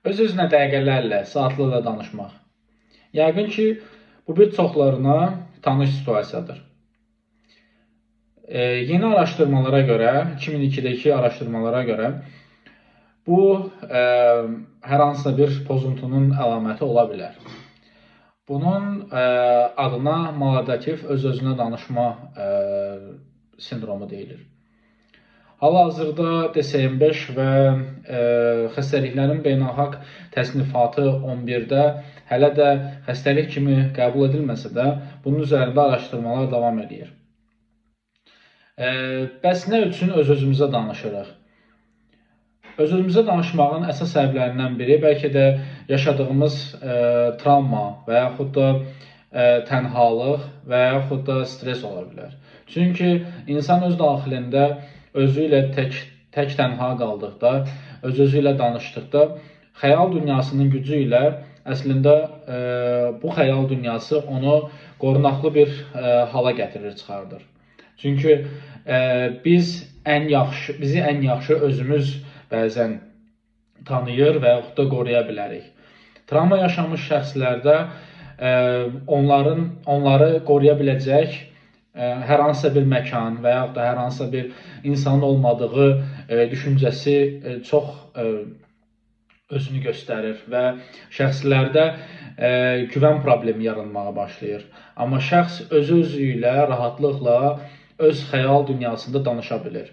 Öz-özünə dəqiqələrlə, saatlarla danışmaq. Yəqin ki, bu bir çoxlarına tanış situasiyadır. Yeni araşdırmalara görə, 2002-dəki araşdırmalara görə bu hər hansısa bir pozuntunun əlaməti ola bilər. Bunun adına maladyativ öz-özünə danışma sindromu deyilir. Hal-hazırda DSM-5 və xəstəliklərin beynəlxalq təsnifatı 11-də hələ də xəstəlik kimi qəbul edilməsə də, bunun üzərində araşdırmalar davam edir. Bəs nə üçün öz-özümüzə danışırıq? Öz-özümüzə danışmağın əsas səbəblərindən biri bəlkə də yaşadığımız travma və yaxud da tənhalıq və yaxud da stres ola bilər. Çünki insan öz daxilində özü ilə tək tənha qaldıqda, öz-özü ilə danışdıqda xəyal dünyasının gücü ilə əslində bu xəyal dünyası onu qorunaqlı bir hala gətirir, çıxardır. Çünki bizi ən yaxşı özümüz bəzən tanıyır və yaxud da qoruya bilərik. Travma yaşamış şəxslərdə onları qoruya biləcək hər hansısa bir məkan və yaxud da hər hansısa bir insanın olmadığı düşüncəsi çox özünü göstərir və şəxslərdə güvən problemi yaranmağa başlayır. Amma şəxs özü ilə rahatlıqla öz xəyal dünyasında danışa bilir.